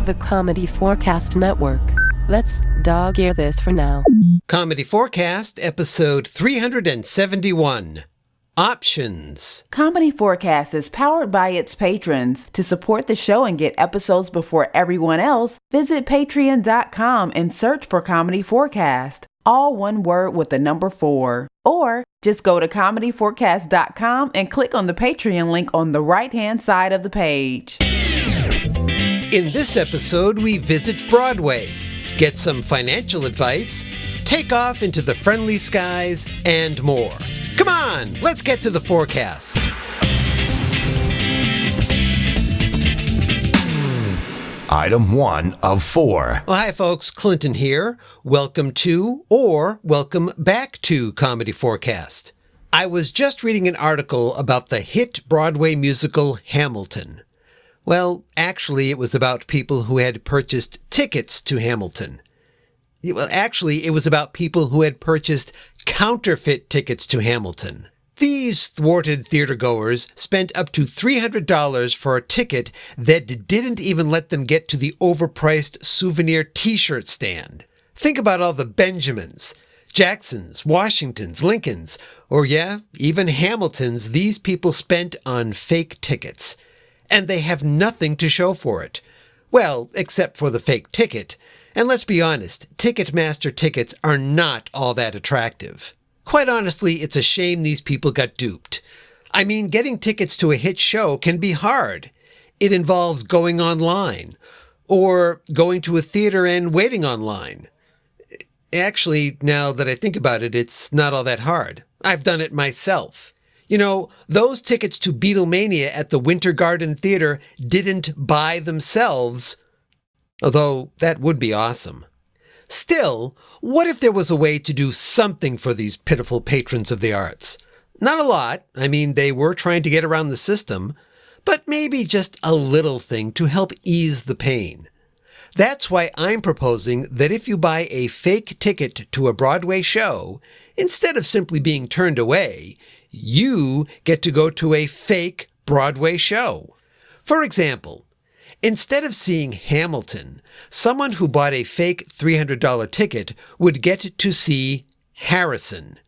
the comedy4cast network. Let's dog-ear this for now. Comedy4cast, episode 371. Options. Comedy4cast is powered by its patrons. To support the show and get episodes before everyone else, visit patreon.com and search for Comedy4cast. All one word with the number 4. Or just go to comedy4cast.com and click on the Patreon link on the right-hand side of the page. In this episode, we visit Broadway, get some financial advice, take off into the friendly skies, and more. Come on, let's get to the forecast. Item 1 of 4. Well, hi folks, Clinton here. Welcome to, or welcome back to Comedy4cast. I was just reading an article about the hit Broadway musical Hamilton. Well, actually, it was about people who had purchased tickets to Hamilton. Well, actually, it was about people who had purchased counterfeit tickets to Hamilton. These thwarted theatergoers spent up to $300 for a ticket that didn't even let them get to the overpriced souvenir t-shirt stand. Think about all the Benjamins, Jacksons, Washingtons, Lincolns, or even Hamiltons these people spent on fake tickets. And they have nothing to show for it. Well, except for the fake ticket. And let's be honest, Ticketmaster tickets are not all that attractive. Quite honestly, it's a shame these people got duped. I mean, getting tickets to a hit show can be hard. It involves going online, or going to a theater and waiting online. Actually, now that I think about it, it's not all that hard. I've done it myself. You know, those tickets to Beatlemania at the Winter Garden Theater didn't buy themselves, although that would be awesome. Still, what if there was a way to do something for these pitiful patrons of the arts? Not a lot. I mean, they were trying to get around the system, but maybe just a little thing to help ease the pain. That's why I'm proposing that if you buy a fake ticket to a Broadway show, instead of simply being turned away, you get to go to a fake Broadway show. For example, instead of seeing Hamilton, someone who bought a fake $300 ticket would get to see Harrison.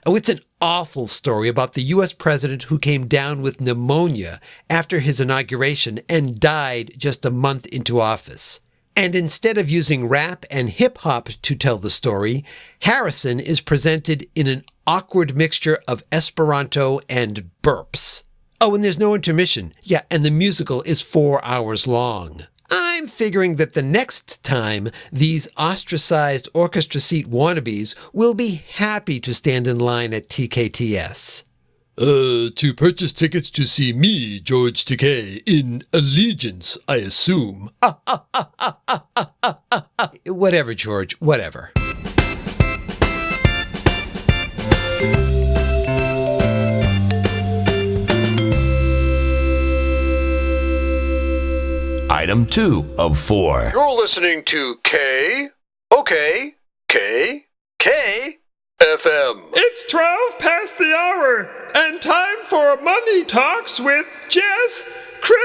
Oh, it's an awful story about the U.S. president who came down with pneumonia after his inauguration and died just a month into office. And instead of using rap and hip-hop to tell the story, Harrison is presented in an awkward mixture of Esperanto and burps. Oh, and there's no intermission. Yeah, and the musical is 4 hours long. I'm figuring that the next time, these ostracized orchestra seat wannabes will be happy to stand in line at TKTS. To purchase tickets to see me, George Takei, in Allegiance, I assume. Whatever, George, whatever. Item 2 of 4. You're listening to K FM. It's 12 past the hour, and time for Money Talks with Jess Crazier.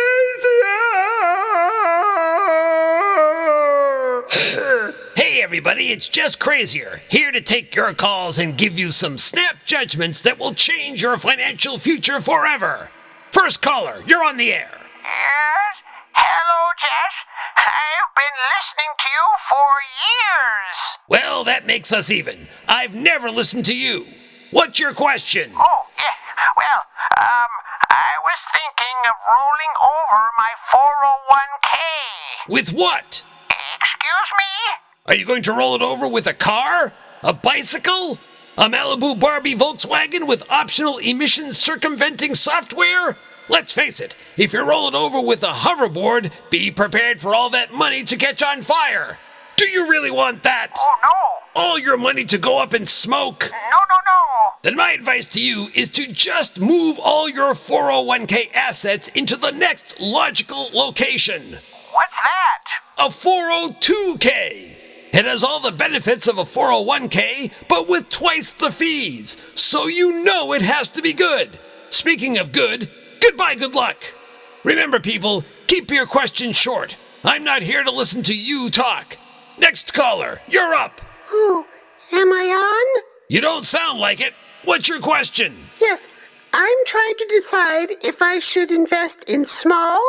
Hey everybody, it's Jess Crazier, here to take your calls and give you some snap judgments that will change your financial future forever. First caller, you're on the air. Yes? Hello, Jess. I've been listening to you for years. Well, that makes us even. I've never listened to you. What's your question? Oh, yeah. Well, I was thinking of rolling over my 401k. With what? Excuse me? Are you going to roll it over with a car? A bicycle? A Malibu Barbie Volkswagen with optional emissions circumventing software? Let's face it, if you're rolling over with a hoverboard, be prepared for all that money to catch on fire. Do you really want that? Oh, no. All your money to go up in smoke? No. Then my advice to you is to just move all your 401k assets into the next logical location. What's that? A 402k. It has all the benefits of a 401k, but with twice the fees, so you know it has to be good. Speaking of good, goodbye, good luck. Remember, people, keep your questions short. I'm not here to listen to you talk. Next caller, you're up. Oh, am I on? You don't sound like it. What's your question? Yes, I'm trying to decide if I should invest in small,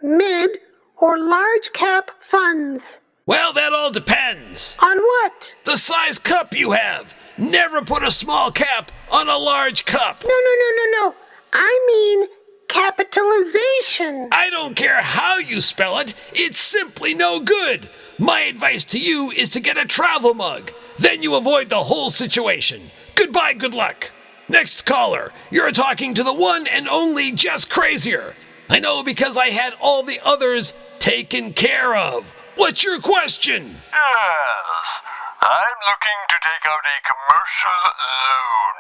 mid, or large cap funds. Well, that all depends. On what? The size cup you have. Never put a small cap on a large cup. No. I mean capitalization. I don't care how you spell it. It's simply no good. My advice to you is to get a travel mug. Then you avoid the whole situation. Goodbye, good luck. Next caller, you're talking to the one and only Jess Crazier. I know because I had all the others taken care of. What's your question? Yes, I'm looking to take out a commercial loan.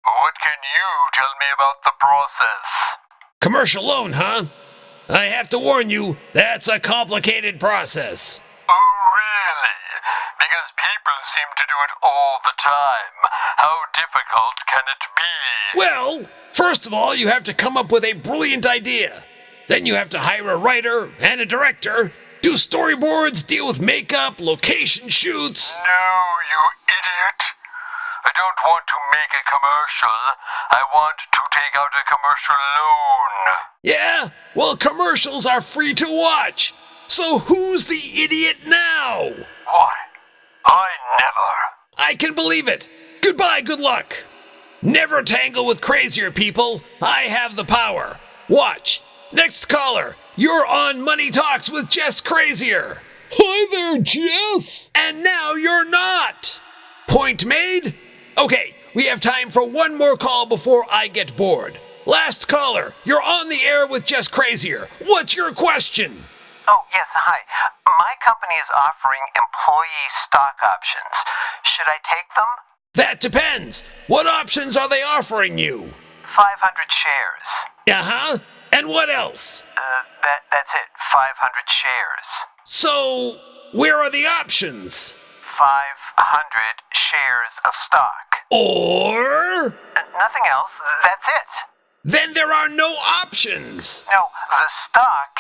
What can you tell me about the process? Commercial loan, huh? I have to warn you, that's a complicated process. Oh, really? Because people seem to do it all the time. How difficult can it be? Well, first of all, you have to come up with a brilliant idea. Then you have to hire a writer and a director, do storyboards, deal with makeup, location shoots. No, you idiot. I don't want to make a commercial. I want to take out a commercial loan. Yeah? Well, commercials are free to watch. So who's the idiot now? Why? I never. I can believe it. Goodbye, good luck. Never tangle with crazier people. I have the power. Watch. Next caller, you're on Money Talks with Jess Crazier. Hi there, Jess! And now you're not. Point made? Okay, we have time for one more call before I get bored. Last caller, you're on the air with Jess Crazier. What's your question? Oh, yes, hi. My company is offering employee stock options. Should I take them? That depends. What options are they offering you? 500 shares. Uh-huh. And what else? That's it. 500 shares. So, where are the options? 500 shares of stock. Or? Nothing else. That's it. Then there are no options. No, the stock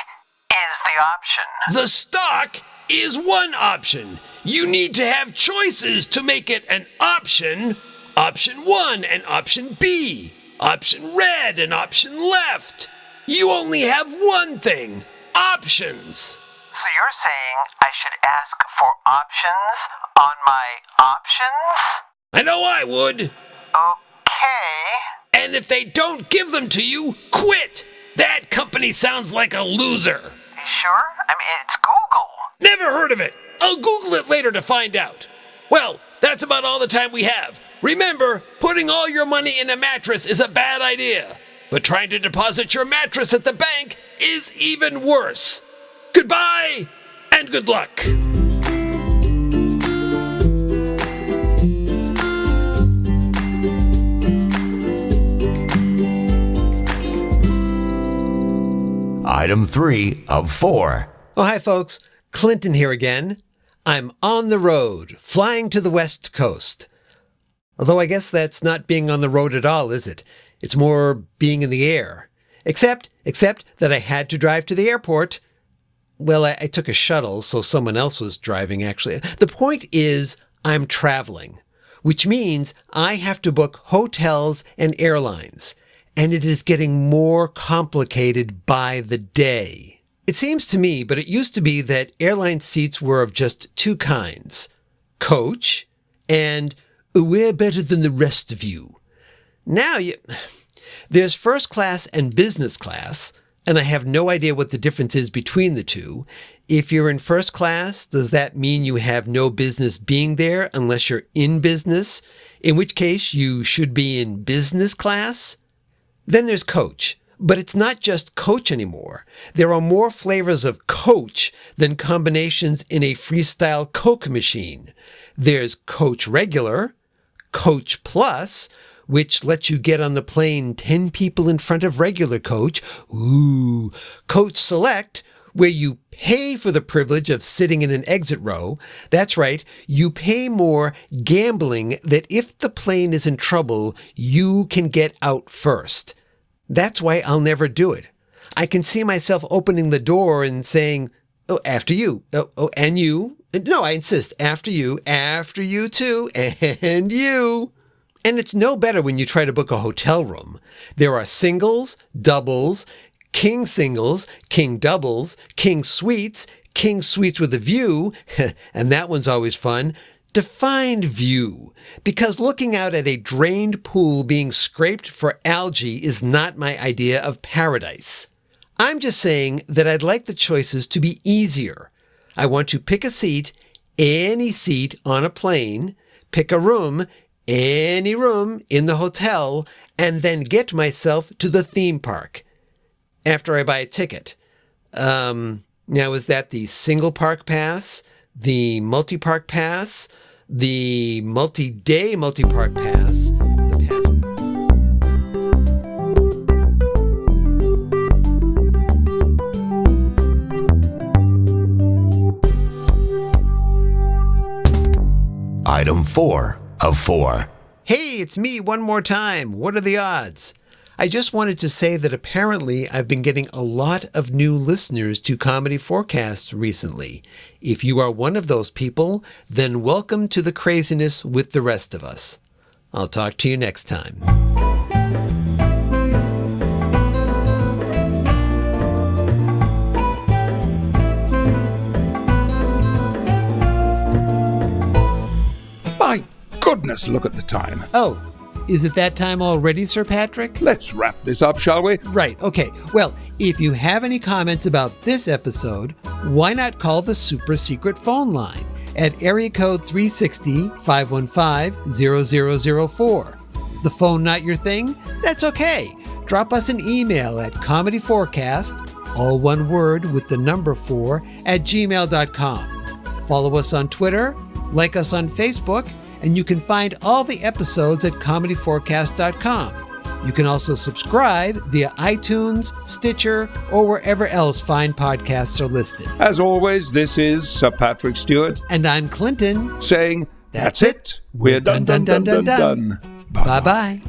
is the option. The stock is one option. You need to have choices to make it an option. Option 1 and option B. Option red and option left. You only have one thing. Options. So you're saying I should ask for options on my options? I know I would. Okay. And if they don't give them to you, quit. That company sounds like a loser. You sure? I mean, it's Google. Never heard of it. I'll Google it later to find out. Well, that's about all the time we have. Remember, putting all your money in a mattress is a bad idea. But trying to deposit your mattress at the bank is even worse. Goodbye, and good luck. Item 3 of 4. Oh, hi, folks. Clinton here again. I'm on the road, flying to the West Coast. Although I guess that's not being on the road at all, is it? It's more being in the air. Except that I had to drive to the airport. Well, I took a shuttle, so someone else was driving, actually. The point is, I'm traveling, which means I have to book hotels and airlines. And it is getting more complicated by the day. It seems to me, but it used to be that airline seats were of just two kinds. Coach and we're better than the rest of you. Now there's first class and business class, and I have no idea what the difference is between the two. If you're in first class, does that mean you have no business being there unless you're in business? In which case you should be in business class? Then there's coach, but it's not just coach anymore. There are more flavors of coach than combinations in a freestyle Coke machine. There's coach regular, coach plus, which lets you get on the plane 10 people in front of regular coach. Ooh, coach select, where you pay for the privilege of sitting in an exit row. That's right, you pay more gambling that if the plane is in trouble, you can get out first. That's why I'll never do it. I can see myself opening the door and saying, Oh, after you. Oh, and you. No, I insist. After you too, and you. And it's no better when you try to book a hotel room. There are singles, doubles, king singles, king doubles, king suites with a view, and that one's always fun. Defined view, because looking out at a drained pool being scraped for algae is not my idea of paradise. I'm just saying that I'd like the choices to be easier. I want to pick a seat, any seat on a plane, pick a room, any room in the hotel, and then get myself to the theme park after I buy a ticket. Now, is that the single park pass, the multi-park pass, the multi-day multi-park pass, Item 4 of 4. Hey, it's me one more time. What are the odds? I just wanted to say that apparently I've been getting a lot of new listeners to comedy4cast recently. If you are one of those people, then welcome to the craziness with the rest of us. I'll talk to you next time. My goodness, look at the time. Oh, is it that time already, Sir Patrick? Let's wrap this up, shall we? Right, okay. Well, if you have any comments about this episode, why not call the super secret phone line at area code 360-515-0004. The phone not your thing? That's okay. Drop us an email at comedy4cast, all one word with the number 4, @gmail.com. Follow us on Twitter, like us on Facebook, and you can find all the episodes at comedy4cast.com. You can also subscribe via iTunes, Stitcher, or wherever else fine podcasts are listed. As always, this is Sir Patrick Stewart. And I'm Clinton. Saying, that's it. We're done. Bye-bye.